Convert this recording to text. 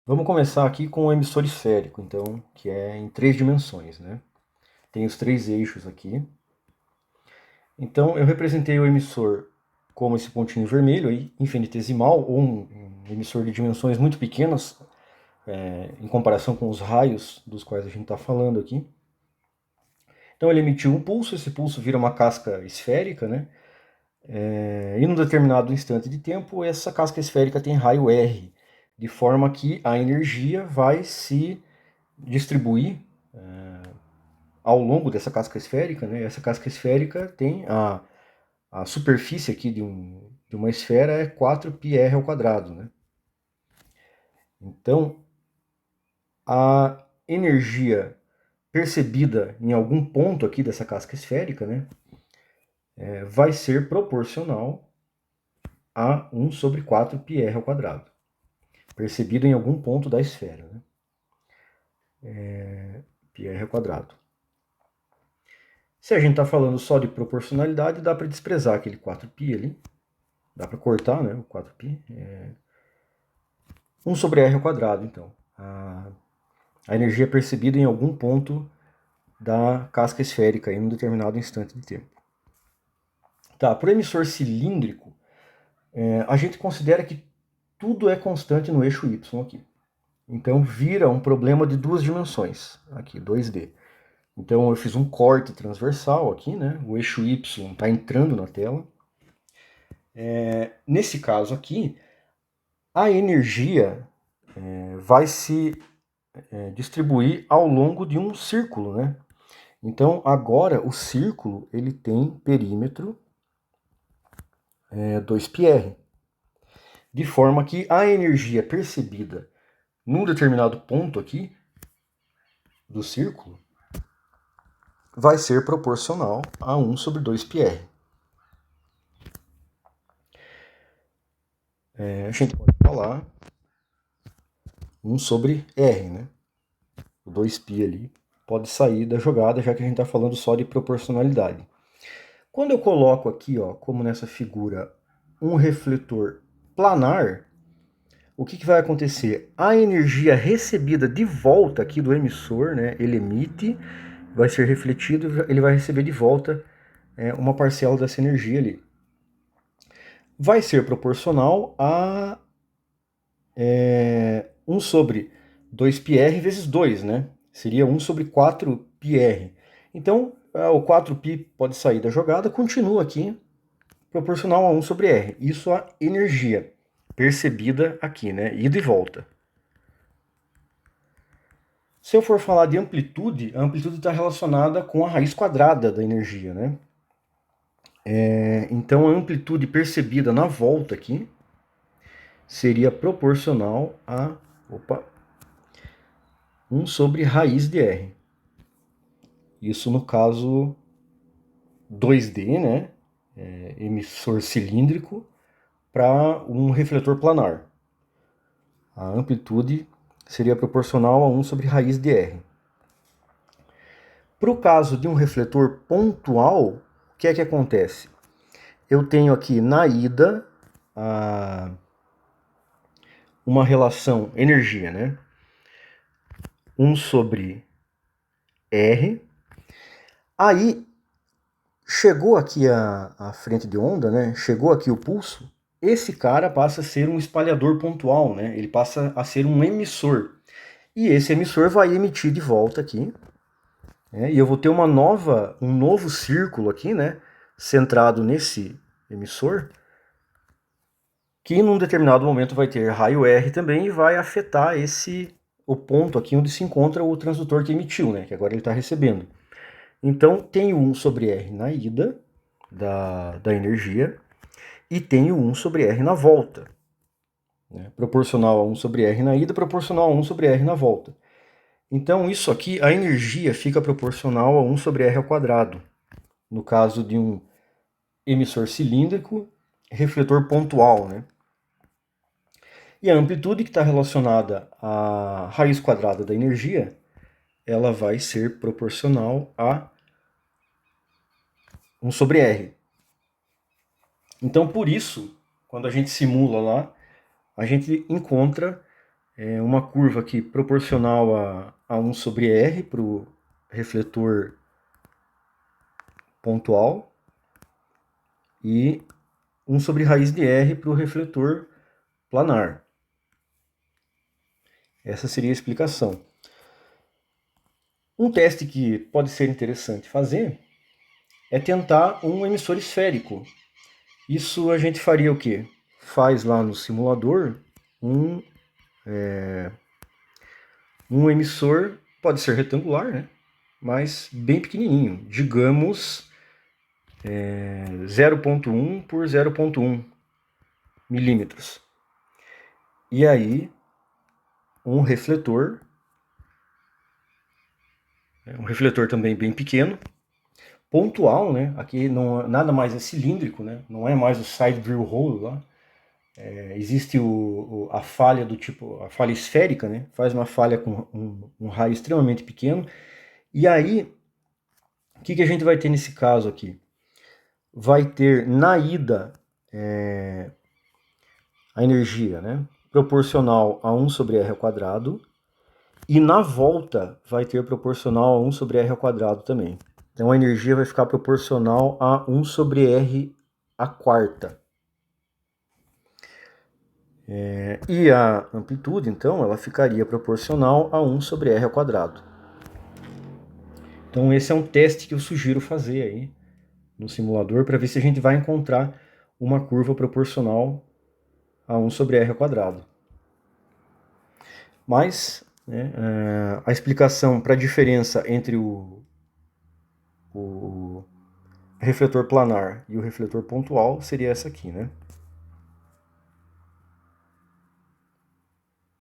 Vamos começar aqui com o emissor esférico, então, que é em 3 dimensões, né? Tem os 3 eixos aqui. Então, eu representei o emissor como esse pontinho vermelho aí, infinitesimal, ou um emissor de dimensões muito pequenas, em comparação com os raios dos quais a gente está falando aqui. Então, ele emitiu um pulso, esse pulso vira uma casca esférica, né? E num determinado instante de tempo, essa casca esférica tem raio R, de forma que a energia vai se distribuir ao longo dessa casca esférica, né? Essa casca esférica tem a superfície aqui de uma esfera é 4πr ao quadrado, né? Então, a energia percebida em algum ponto aqui dessa casca esférica, né, vai ser proporcional a 1 sobre 4πr ao quadrado, percebido em algum ponto da esfera, né? πr ao quadrado. Se a gente está falando só de proporcionalidade, dá para desprezar aquele 4π ali, dá para cortar, né, o 4π. 1 sobre r ao quadrado, então. A energia é percebida em algum ponto da casca esférica em um determinado instante de tempo. Tá, para o emissor cilíndrico, a gente considera que tudo é constante no eixo Y aqui. Então vira um problema de 2 dimensões, aqui, 2D. Então eu fiz um corte transversal aqui, né? O eixo Y está entrando na tela. Nesse caso aqui, a energia vai se distribuir ao longo de um círculo, né? Então agora o círculo ele tem perímetro 2πr, de forma que a energia percebida num determinado ponto aqui do círculo vai ser proporcional a 1 sobre 2πr. A gente pode falar 1 sobre r, né? O 2π ali pode sair da jogada, já que a gente está falando só de proporcionalidade. Quando eu coloco aqui, ó, como nessa figura, um refletor planar, o que vai acontecer? A energia recebida de volta aqui do emissor, né, ele emite, vai ser refletido, ele vai receber de volta uma parcela dessa energia ali. Vai ser proporcional a 1 sobre 2πr vezes 2, né? Seria 1 sobre 4πr. Então, o 4π pode sair da jogada, continua aqui, proporcional a 1 sobre r. Isso a energia percebida aqui, né? Ida e volta. Se eu for falar de amplitude, a amplitude está relacionada com a raiz quadrada da energia, né? Então a amplitude percebida na volta aqui seria proporcional a 1 sobre raiz de r. Isso no caso 2D, né? Emissor cilíndrico para um refletor planar. A amplitude seria proporcional a 1 sobre raiz de r. Para o caso de um refletor pontual, o que é que acontece? Eu tenho aqui na ida uma relação energia, né? 1 sobre R. Aí, chegou aqui a frente de onda, né? Chegou aqui o pulso. Esse cara passa a ser um espalhador pontual, né? Ele passa a ser um emissor. E esse emissor vai emitir de volta aqui. E eu vou ter um novo círculo aqui, né? Centrado nesse emissor, que num determinado momento vai ter raio R também e vai afetar o ponto aqui onde se encontra o transdutor que emitiu, né? Que agora ele está recebendo. Então tem o 1 sobre R na ida da energia e tem o 1 sobre R na volta. Né? Proporcional a 1 sobre R na ida, proporcional a 1 sobre R na volta. Então isso aqui, a energia fica proporcional a 1 sobre R ao quadrado. No caso de um emissor cilíndrico, refletor pontual, né? E a amplitude que está relacionada à raiz quadrada da energia, ela vai ser proporcional a 1 sobre R. Então, por isso, quando a gente simula lá, a gente encontra é uma curva aqui proporcional a 1 sobre R para o refletor pontual e 1 sobre raiz de R para o refletor planar. Essa seria a explicação. Um teste que pode ser interessante fazer é tentar um emissor esférico. Isso a gente faria o quê? Faz lá no simulador um emissor, pode ser retangular, né? Mas bem pequenininho, digamos 0,1 por 0,1 milímetros. E aí um refletor também bem pequeno, pontual, né? Aqui não, nada mais é cilíndrico, né? Não é mais o side drill hole lá. Existe a falha do tipo, a falha esférica, né? Faz uma falha com um raio extremamente pequeno. E aí, o que a gente vai ter nesse caso aqui? Vai ter na ida a energia, né? Proporcional a 1 sobre R ao quadrado. E na volta vai ter proporcional a 1 sobre R ao quadrado também. Então a energia vai ficar proporcional a 1 sobre R a quarta. E a amplitude, então, ela ficaria proporcional a 1 sobre R ao quadrado. Então esse é um teste que eu sugiro fazer aí no simulador para ver se a gente vai encontrar uma curva proporcional a 1 sobre R ao quadrado. Mas né, a explicação para a diferença entre o refletor planar e o refletor pontual seria essa aqui, né?